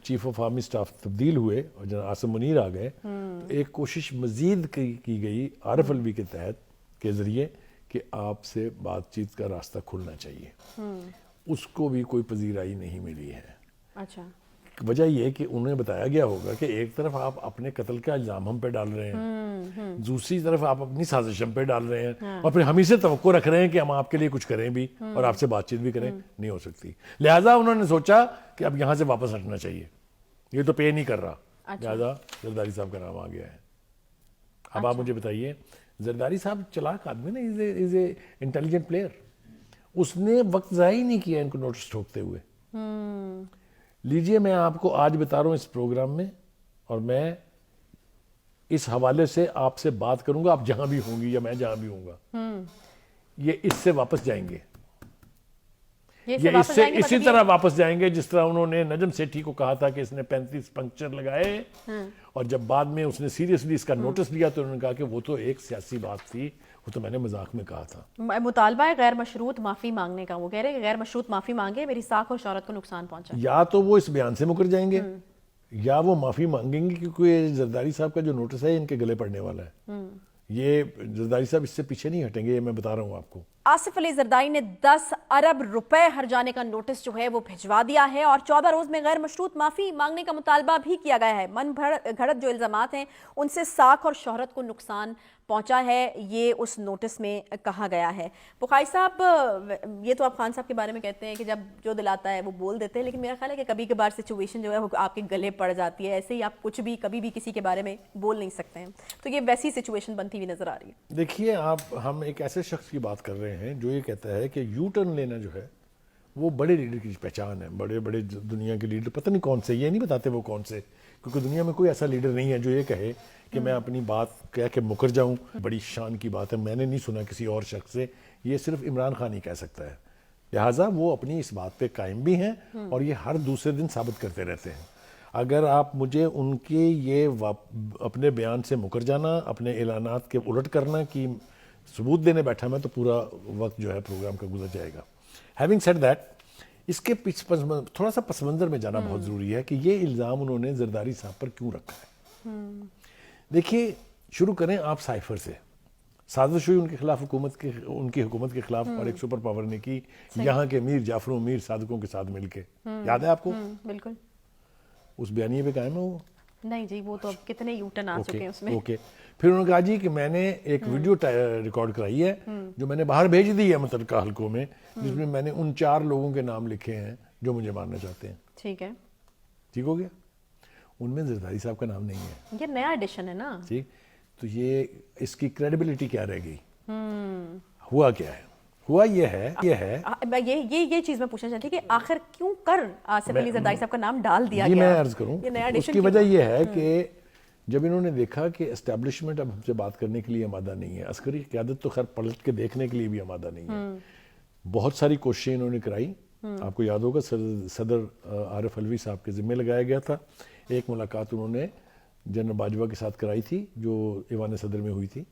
Chief of army staff تبدیل ہوئے اور جنرل عاصم منیر آ گئے تو ایک کوشش مزید کی گئی عارف الوی کے تحت کے ذریعے کہ آپ سے بات چیت کا راستہ کھلنا چاہیے. اس کو بھی کوئی پذیرائی نہیں ملی ہے. اچھا. وجہ یہ کہ انہیں بتایا گیا ہوگا کہ ایک طرف آپ اپنے قتل کا الزام ہم پہ ڈال رہے ہیں, دوسری طرف آپ اپنی سازش ہم پہ ڈال رہے ہیں, اور پھر ہم ہی سے توقع رکھ رہے ہیں کہ ہم آپ کے لیے کچھ کریں بھی اور آپ سے بات چیت بھی کریں. نہیں ہو سکتی. لہٰذا انہوں نے سوچا کہ اب یہاں سے واپس ہٹنا چاہیے, یہ تو پے نہیں کر رہا. لہٰذا زرداری صاحب کا نام آ گیا ہے. اب آپ مجھے بتائیے, زرداری صاحب چلاک آدمی نا, از اے انٹیلیجنٹ پلیئر. اس نے وقت ضائع نہیں کیا ان کو نوٹس ٹھوکتے ہوئے. لیجئے میں آپ کو آج بتا رہا ہوں اس پروگرام میں, اور میں اس حوالے سے آپ سے بات کروں گا, آپ جہاں بھی ہوں گی یا میں جہاں بھی ہوں گا, یہ اس سے واپس جائیں گے. یہ اس سے اسی طرح واپس جائیں گے جس طرح انہوں نے نجم سیٹھی کو کہا تھا کہ اس نے 35 پنکچر لگائے, اور جب بعد میں اس نے سیریسلی اس کا نوٹس لیا تو انہوں نے کہا کہ وہ تو ایک سیاسی بات تھی, وہ تو میں نے مذاق میں کہا تھا. مطالبہ ہے غیر مشروط معافی مانگنے کا. وہ کہہ رہے ہیں کہ غیر مشروط معافی مانگے, میری ساکھ اور شہرت کو نقصان پہنچا. یا تو وہ اس بیان سے مکر جائیں گے یا وہ معافی مانگیں گے, کیونکہ زرداری صاحب کا جو نوٹس ہے ان کے گلے پڑنے والا ہے. یہ زرداری صاحب اس سے پیچھے نہیں ہٹیں گے, یہ میں بتا رہا ہوں آپ کو. آصف علی زرداری نے 10 ارب روپے ہر جانے کا نوٹس جو ہے وہ بھجوا دیا ہے, اور 14 روز میں غیر مشروط معافی مانگنے کا مطالبہ بھی کیا گیا ہے. من گھڑت جو الزامات ہیں ان سے ساکھ اور شہرت کو نقصان پہنچا ہے, یہ اس نوٹس میں کہا گیا ہے. بخاری صاحب, یہ تو آپ خان صاحب کے بارے میں کہتے ہیں کہ جب جو دلاتا ہے وہ بول دیتے ہیں, لیکن میرا خیال ہے کہ کبھی کبھار سچویشن جو ہے وہ آپ کے گلے پڑ جاتی ہے. ایسے ہی آپ کچھ بھی کبھی بھی کسی کے بارے میں بول نہیں سکتے ہیں, تو یہ ویسی سچویشن بنتی ہوئی نظر آ رہی ہے. دیکھیے, ہم ایک ایسے شخص کی بات کر رہے ہیں جو یہ کہتا ہے کہ یو ٹرن لینا جو ہے وہ بڑے لیڈر کی پہچان ہے. بڑے بڑے دنیا کے لیڈر پتہ نہیں کون سے, یہ نہیں بتاتے وہ کون سے, کیونکہ دنیا میں کوئی ایسا لیڈر نہیں ہے جو یہ کہے کہ میں اپنی بات کہہ کے مکر جاؤں. بڑی شان کی بات ہے, میں نے نہیں سنا کسی اور شخص سے, یہ صرف عمران خان ہی کہہ سکتا ہے. لہٰذا وہ اپنی اس بات پہ قائم بھی ہیں اور یہ ہر دوسرے دن ثابت کرتے رہتے ہیں. اگر آپ مجھے ان کے یہ اپنے بیان سے مکر جانا, اپنے اعلانات کے الٹ کرنا کی ثبوت دینے بیٹھا میں, تو پورا وقت جو ہے پروگرام کا گزر جائے گا. ہیونگ سیڈ دیٹ, اس کے تھوڑا سا پس منظر میں جانا بہت ضروری ہے کہ یہ الزام انہوں نے زرداری صاحب پر کیوں رکھا ہے. دیکھیے, شروع کریں آپ سائفر سے. سازش ہوئی ان کے خلاف ان کی حکومت کے خلاف, اور ایک سپر پاور نے کی یہاں کے میر جعفروں, میر صادقوں کے ساتھ مل کے. یاد ہے آپ کو؟ بالکل. اس بیانیے پہ قائم ہے وہ؟ نہیں جی, وہ تو اب کتنے یوٹن آ چکے ہیں اس میں. اوکے. پھر انہوں نے کہا جی کہ میں نے ایک ویڈیو ریکارڈ کرائی ہے جو میں نے باہر بھیج دی ہے متعلقہ حلقوں میں, جس میں میں نے ان 4 لوگوں کے نام لکھے ہیں جو مجھے مارنا چاہتے ہیں. ٹھیک ہے, ٹھیک ہو گیا. ان میں زرداری صاحب کا نام نہیں ہے. یہ نیا ایڈیشن ہے نا. ٹھیک, تو یہ اس کی کریڈیبلٹی کیا رہ گئی؟ ہوا کیا ہے؟ ہوا یہ ہے یہ چیز میں پوچھنا چاہتی کہ آخر کیوں کر آصف علی زرداری صاحب کا نام ڈال دیا گیا؟ میں عرض کروں, اس کی وجہ یہ ہے کہ جب انہوں نے دیکھا کہ اسٹیبلشمنٹ اب ہم سے بات کرنے کے لیے آمادہ نہیں ہے, عسکری قیادت تو خیر پلٹ کے دیکھنے کے لیے بھی آمادہ نہیں ہے. بہت ساری کوششیں انہوں نے کرائی. آپ کو یاد ہوگا صدر عارف الوی صاحب کے ذمہ لگایا گیا تھا. ایک ملاقات انہوں نے جنرل باجوہ کے ساتھ کرائی تھی جو ایوان صدر میں ہوئی تھی.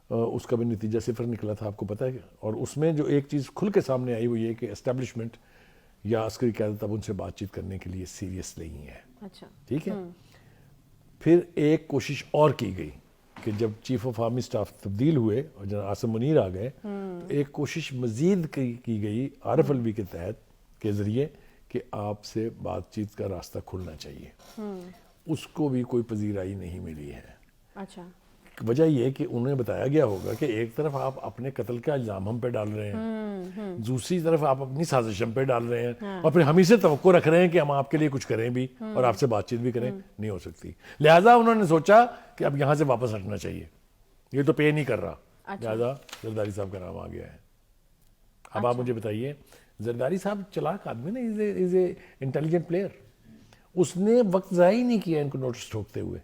اس کا بھی نتیجہ صفر نکلا تھا, آپ کو پتہ ہے. اور اس میں جو ایک چیز کھل کے سامنے آئی وہ یہ کہ اسٹیبلشمنٹ یا عسکری قیادت اب ان سے بات چیت کرنے کے لیے سیریس نہیں ہے. اچھا, ٹھیک ہے. پھر ایک کوشش اور کی گئی کہ جب چیف آف آرمی اسٹاف تبدیل ہوئے اور جنرل عاصم منیر آ گئے تو ایک کوشش مزید کی گئی عارف الوی کے تحت کے ذریعے کہ آپ سے بات چیت کا راستہ کھلنا چاہیے. اس کو بھی کوئی پذیرائی نہیں ملی ہے. اچھا. وجہ یہ کہ انہیں بتایا گیا ہوگا کہ ایک طرف آپ اپنے قتل کا الزام ہم پہ ڈال رہے ہیں, دوسری طرف آپ اپنی سازش ہم پہ ڈال رہے ہیں, اور پھر ہم ہی سے توقع رکھ رہے ہیں کہ ہم آپ کے لیے کچھ کریں بھی اور آپ سے بات چیت بھی کریں. نہیں ہو سکتی. لہٰذا انہوں نے سوچا کہ اب یہاں سے واپس ہٹنا چاہیے, یہ تو پے نہیں کر رہا. لہٰذا زرداری صاحب کا نام آ گیا ہے. اب آپ مجھے بتائیے, زرداری صاحب چلاک آدمی نا, از اے انٹیلیجنٹ پلیئر. اس نے وقت ضائع نہیں کیا ان کو نوٹس ٹھوکتے ہوئے.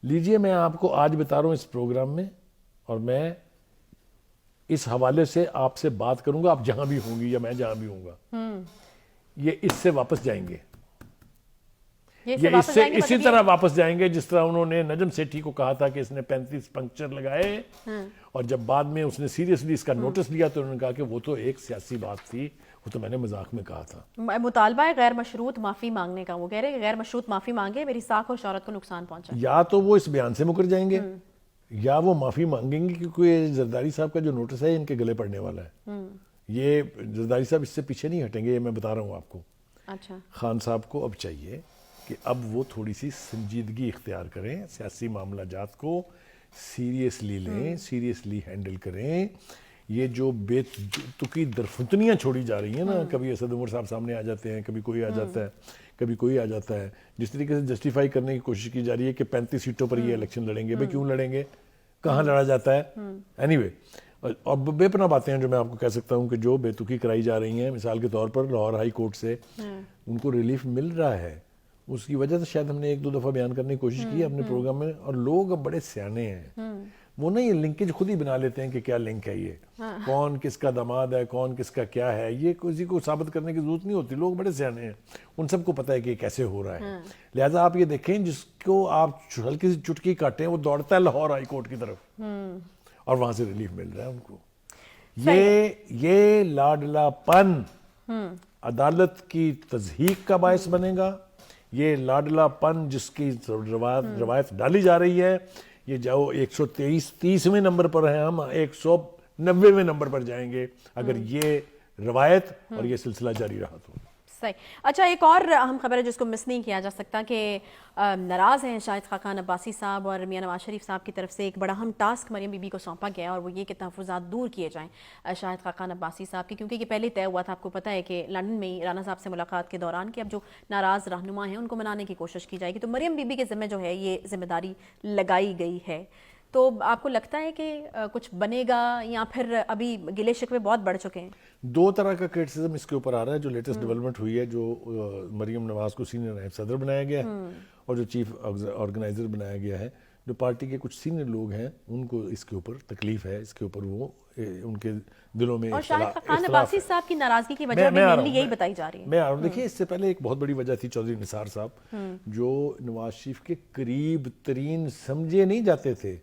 لیجئے, میں آپ کو آج بتا رہا ہوں اس پروگرام میں, اور میں اس حوالے سے آپ سے بات کروں گا, آپ جہاں بھی ہوں گی یا میں جہاں بھی ہوں گا, یہ اس سے واپس جائیں گے. یہ اس سے اسی طرح واپس جائیں گے جس طرح انہوں نے نجم سیٹھی کو کہا تھا کہ اس نے 35 پنکچر لگائے, اور جب بعد میں اس نے سیریسلی اس کا نوٹس لیا تو انہوں نے کہا کہ وہ تو ایک سیاسی بات تھی, وہ تو میں نے مذاق میں کہا تھا. مطالبہ ہے غیر مشروط معافی مانگنے کا. وہ کہہ رہے ہیں غیر مشروط معافی مانگے, میری ساکھ اور شہرت کو نقصان پہنچا. یا تو وہ اس بیان سے مکر جائیں گے یا وہ معافی مانگیں گے, کیونکہ زرداری صاحب کا جو نوٹس ہے ان کے گلے پڑنے والا ہے. یہ زرداری صاحب اس سے پیچھے نہیں ہٹیں گے, یہ میں بتا رہا ہوں آپ کو. اچھا, خان صاحب کو اب چاہیے کہ اب وہ تھوڑی سی سنجیدگی اختیار کریں, سیاسی معاملہ جات کو سیریسلی لیں, سیریسلی ہینڈل کریں. یہ جو بے تکی درفتنیاں چھوڑی جا رہی ہیں نا, کبھی اسد عمر صاحب سامنے آ جاتے ہیں, کبھی کوئی آ جاتا ہے, کبھی کوئی آ جاتا ہے, جس طریقے سے جسٹیفائی کرنے کی کوشش کی جا رہی ہے کہ 35 سیٹوں پر یہ الیکشن لڑیں گے. بھائی کیوں لڑیں گے, کہاں لڑا جاتا ہے. اینی وے, اور بے پناہ باتیں ہیں جو میں آپ کو کہہ سکتا ہوں کہ جو بے تکی کرائی جا رہی ہیں. مثال کے طور پر لاہور ہائی کورٹ سے ان کو ریلیف مل رہا ہے, اس کی وجہ سے شاید ہم نے 1-2 دفعہ بیان کرنے کی کوشش کی اپنے پروگرام میں. اور لوگ اب بڑے سیانے ہیں, وہ نا یہ لنکیج خود ہی بنا لیتے ہیں کہ کیا لنک ہے, یہ کون کس کا داماد ہے, کون کس کا کیا ہے. یہ کسی کو ثابت کرنے کی ضرورت نہیں ہوتی. لوگ بڑے سیانے ہیں, ان سب کو پتہ ہے کہ یہ کیسے ہو رہا ہے. لہٰذا آپ یہ دیکھیں, جس کو آپ ہلکی سی چٹکی کاٹیں وہ دوڑتا ہے لاہور ہائی کورٹ کی طرف, اور وہاں سے ریلیف مل رہا ہے ان کو. یہ لاڈلا پن عدالت کی تضحیق کا باعث بنے گا. یہ لاڈلا پن جس کی روایت ڈالی جا رہی ہے, یہ جاؤ 130ویں نمبر پر ہیں, ہم 190ویں نمبر پر جائیں گے اگر یہ روایت اور یہ سلسلہ جاری رہا تو. صحیح. اچھا, ایک اور اہم خبر ہے جس کو مس نہیں کیا جا سکتا کہ ناراض ہیں شاہد خاقان عباسی صاحب اور میاں نواز شریف صاحب کی طرف سے ایک بڑا اہم ٹاسک مریم بی بی کو سونپا گیا, اور وہ یہ کہ تحفظات دور کیے جائیں شاہد خاقان عباسی صاحب کی, کیونکہ یہ پہلے طے ہوا تھا. آپ کو پتہ ہے کہ لندن میں رانا صاحب سے ملاقات کے دوران کہ اب جو ناراض رہنما ہیں ان کو منانے کی کوشش کی جائے گی. تو مریم بی بی کے ذمہ جو ہے یہ ذمہ داری لگائی گئی ہے. تو آپ کو لگتا ہے کہ کچھ بنے گا یا پھر ابھی گلے شکوے بہت بڑھ چکے ہیں؟ 2 طرح کا کرٹیسزم اس کے اوپر آ رہا ہے. جو لیٹسٹ ڈیولپمنٹ ہوئی ہے, جو مریم نواز کو سینئر نائب صدر بنایا گیا ہے اور جو چیف آرگنائزر بنایا گیا ہے, جو پارٹی کے کچھ سینئر لوگ ہیں ان کو اس کے اوپر تکلیف ہے, اس کے اوپر وہ ان کے دلوں میں اور شاہد خاقان عباسی صاحب کی ناراضگی کی وجہ بھی مینلی یہی بتائی جا رہی ہے. میں دیکھیے, اس سے پہلے ایک بہت بڑی وجہ تھی چودھری نثار صاحب, جو نواز شریف کے قریب ترین سمجھے نہیں جاتے تھے,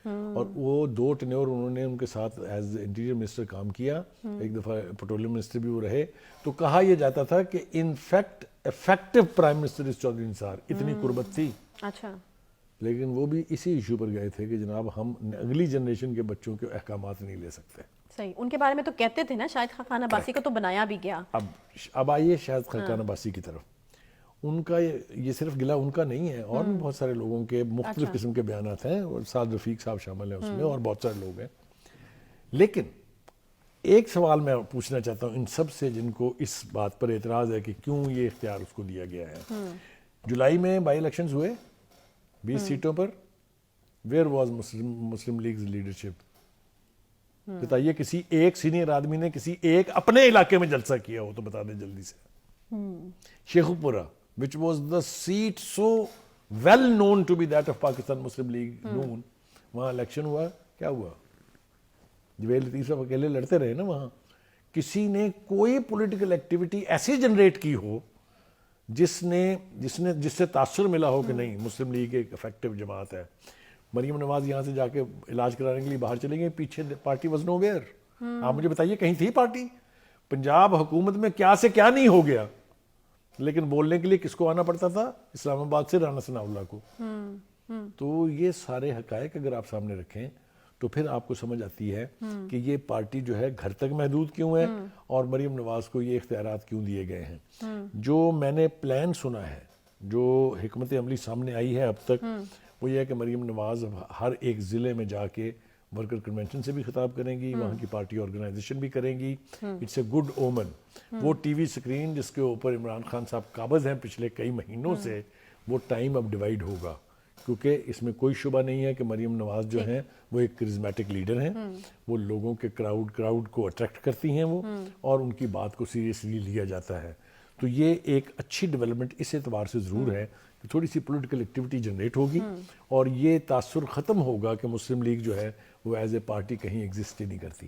اور وہ 2 ٹینیور انہوں نے ان کے ساتھ ایز انٹیریئر منسٹر کام کیا. ایک دفعہ پیٹرولیم منسٹر بھی وہ رہے. تو کہا یہ جاتا تھا کہ in fact effective prime minister اس چودھری نثار, اتنی قربت تھی. اچھا, لیکن وہ بھی اسی ایشو پر گئے تھے کہ جناب ہم اگلی جنریشن کے بچوں کے احکامات نہیں لے سکتے. صحیح. ان کے بارے میں تو کہتے تھے نا شاہد خاقان عباسی کو تو بنایا بھی گیا. اب آئیے شاہد خاقان عباسی کی طرف. ان کا یہ صرف گلہ ان کا نہیں ہے, اور بھی بہت سارے لوگوں کے مختلف قسم کے بیانات ہیں, اور سعد رفیق صاحب شامل ہیں اس میں, اور بہت سارے لوگ ہیں. لیکن ایک سوال میں پوچھنا چاہتا ہوں ان سب سے جن کو اس بات پر اعتراض ہے کہ کیوں یہ اختیار اس کو دیا گیا ہے. جولائی میں بائی الیکشنز ہوئے 20 سیٹوں پر. Where was Muslim League's leadership? بتائیے, کسی ایک سینئر آدمی نے کسی ایک اپنے علاقے میں جلسہ کیا ہو تو بتا دیں جلدی سے. شیخ پورہ, which was the seat so well known to be that of Pakistan Muslim League noon, وہاں الیکشن ہوا, کیا ہوا؟ جویل لطیف صاحب اکیلے لڑتے رہے نا وہاں. کسی نے کوئی پولیٹیکل ایکٹیویٹی ایسی جنریٹ کی ہو جس سے تاثر ملا ہو کہ نہیں مسلم لیگ ایک افیکٹو جماعت ہے. مریم نواز یہاں سے جا کے علاج کرانے کے لیے باہر چلے گئے, پیچھے پارٹی واز نو ویئر. آپ مجھے بتائیے کہیں تھی پارٹی؟ پنجاب حکومت میں کیا سے کیا نہیں ہو گیا, لیکن بولنے کے لیے کس کو آنا پڑتا تھا؟ اسلام آباد سے رانا ثناء اللہ کو. تو یہ سارے حقائق اگر آپ سامنے رکھیں تو پھر آپ کو سمجھ آتی ہے کہ یہ پارٹی جو ہے گھر تک محدود کیوں ہے, اور مریم نواز کو یہ اختیارات کیوں دیے گئے ہیں. جو میں نے پلان سنا ہے, جو حکمت عملی سامنے آئی ہے اب تک, وہ یہ ہے کہ مریم نواز ہر ایک ضلع میں جا کے ورکر کنونشن سے بھی خطاب کریں گی, وہاں کی پارٹی آرگنائزیشن بھی کریں گی. It's a good omen. وہ ٹی وی سکرین جس کے اوپر عمران خان صاحب قابض ہیں پچھلے کئی مہینوں سے, وہ ٹائم اب ڈیوائیڈ ہوگا, کیونکہ اس میں کوئی شبہ نہیں ہے کہ مریم نواز جو ہیں وہ ایک کرزمیٹک لیڈر ہیں. وہ لوگوں کے کراؤڈ کو اٹریکٹ کرتی ہیں وہ, اور ان کی بات کو سیریسلی لیا جاتا ہے. تو یہ ایک اچھی ڈیولپمنٹ اس اعتبار سے ضرور ہے کہ تھوڑی سی پولیٹیکل ایکٹیویٹی جنریٹ ہوگی, اور یہ تاثر ختم ہوگا کہ مسلم لیگ جو ہے وہ ایز اے پارٹی کہیں ایگزسٹ ہی نہیں کرتی.